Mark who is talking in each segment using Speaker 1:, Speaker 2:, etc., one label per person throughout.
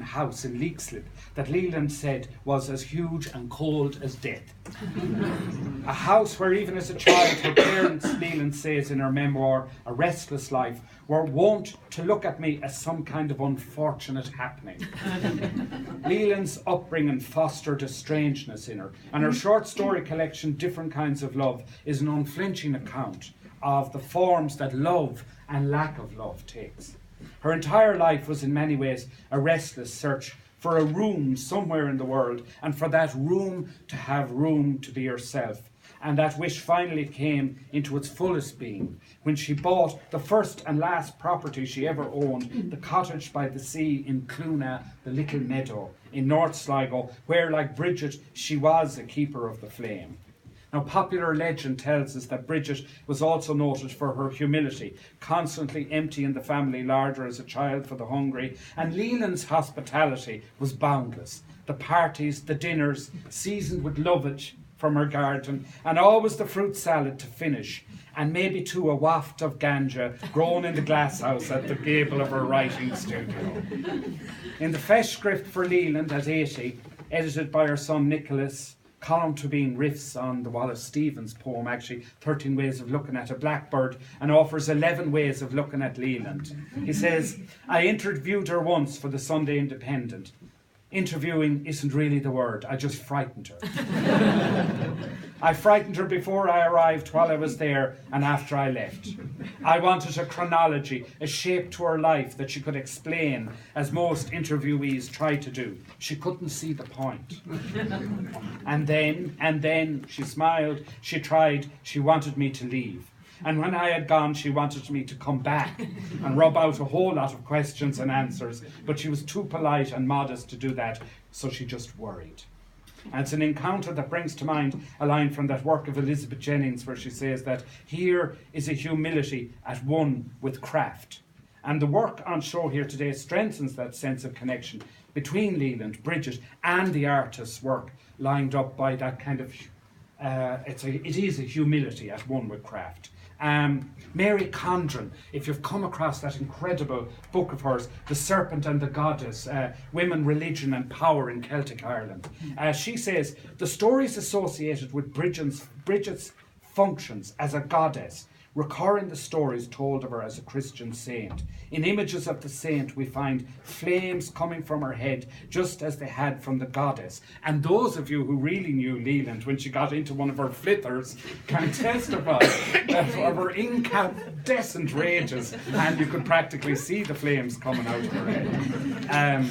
Speaker 1: house in Leixlip that Leland said was as huge and cold as death. A house where even as a child her parents, Leland says in her memoir, A Restless Life, were wont to look at me as some kind of unfortunate happening. Leland's upbringing fostered a strangeness in her, and her short story collection, Different Kinds of Love, is an unflinching account of the forms that love and lack of love takes. Her entire life was in many ways a restless search for a room somewhere in the world, and for that room to have room to be herself. And that wish finally came into its fullest being when she bought the first and last property she ever owned, the cottage by the sea in Cluna, the little meadow in North Sligo, where, like Brigid, she was a keeper of the flame. Now, popular legend tells us that Brigid was also noted for her humility, constantly emptying the family larder as a child for the hungry, and Leland's hospitality was boundless. The parties, the dinners, seasoned with lovage from her garden, and always the fruit salad to finish, and maybe too a waft of ganja grown in the glasshouse at the gable of her writing studio. In the Festschrift for Leland at 80, edited by her son Nicholas, column to being riffs on the Wallace Stevens poem, actually 13 Ways of Looking at a Blackbird, and offers 11 ways of looking at Leland. He says, I interviewed her once for the Sunday Independent. Interviewing isn't really the word, I just frightened her. I frightened her before I arrived, while I was there, and after I left. I wanted a chronology, a shape to her life that she could explain, as most interviewees try to do. She couldn't see the point. And then, she smiled, she tried, she wanted me to leave. And when I had gone, she wanted me to come back and rub out a whole lot of questions and answers, but she was too polite and modest to do that, so she just worried. And it's an encounter that brings to mind a line from that work of Elizabeth Jennings where she says that here is a humility at one with craft. And the work on show here today strengthens that sense of connection between Leland, Brigid, and the artist's work, lined up by that kind of, it is a humility at one with craft. Mary Condren, if you've come across that incredible book of hers, The Serpent and the Goddess, Women, Religion and Power in Celtic Ireland, she says, the stories associated with Brigid's functions as a goddess recur in the stories told of her as a Christian saint. In images of the saint, we find flames coming from her head, just as they had from the goddess. And those of you who really knew Leland when she got into one of her flithers can testify of her incandescent rages, and you could practically see the flames coming out of her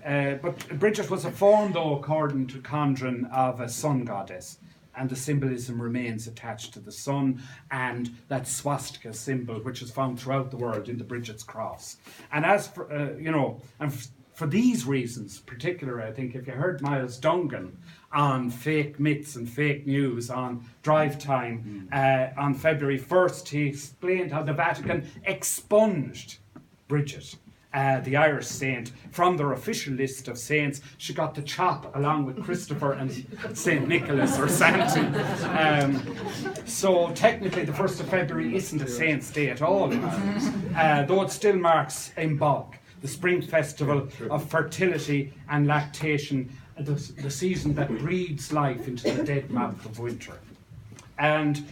Speaker 1: head. But Brigid was a form, though, according to Condren, of a sun goddess. And the symbolism remains attached to the sun and that swastika symbol, which is found throughout the world in the Brigid's cross. And as for, for these reasons, particularly, I think, if you heard Miles Dungan on fake myths and fake news on Drive Time on February 1st, he explained how the Vatican expunged Brigid, the Irish saint, from their official list of saints. She got the chop along with Christopher and St. Nicholas or Santa. So technically the 1st of February isn't a saint's day at all in Ireland, though it still marks Imbolc, the spring festival of fertility and lactation, the season that breathes life into the dead mouth of winter. And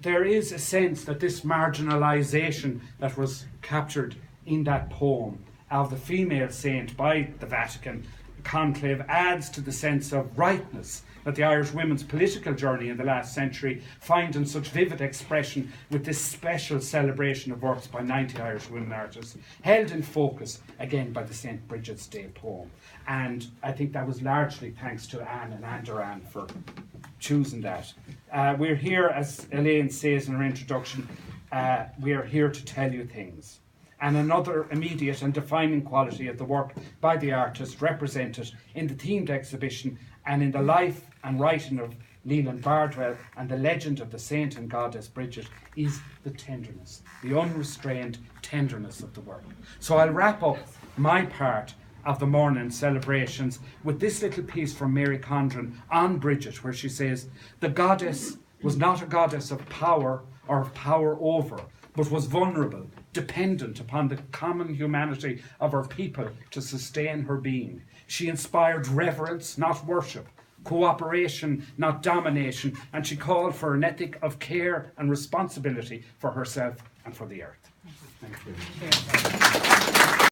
Speaker 1: there is a sense that this marginalisation that was captured in that poem of the female saint by the Vatican conclave adds to the sense of rightness that the Irish women's political journey in the last century find in such vivid expression with this special celebration of works by 90 Irish women artists, held in focus again by the St. Brigid's Day poem. And I think that was largely thanks to Anne and Andoran for choosing that. We're here, as Eiléan says in her introduction, we are here to tell you things. And another immediate and defining quality of the work by the artist represented in the themed exhibition and in the life and writing of Leland Bardwell and the legend of the saint and goddess Brigid is the tenderness, the unrestrained tenderness of the work. So I'll wrap up my part of the morning celebrations with this little piece from Mary Condren on Brigid, where she says, the goddess was not a goddess of power or of power over, but was vulnerable, dependent upon the common humanity of her people to sustain her being. She inspired reverence, not worship, cooperation, not domination, and she called for an ethic of care and responsibility for herself and for the earth. Thank you.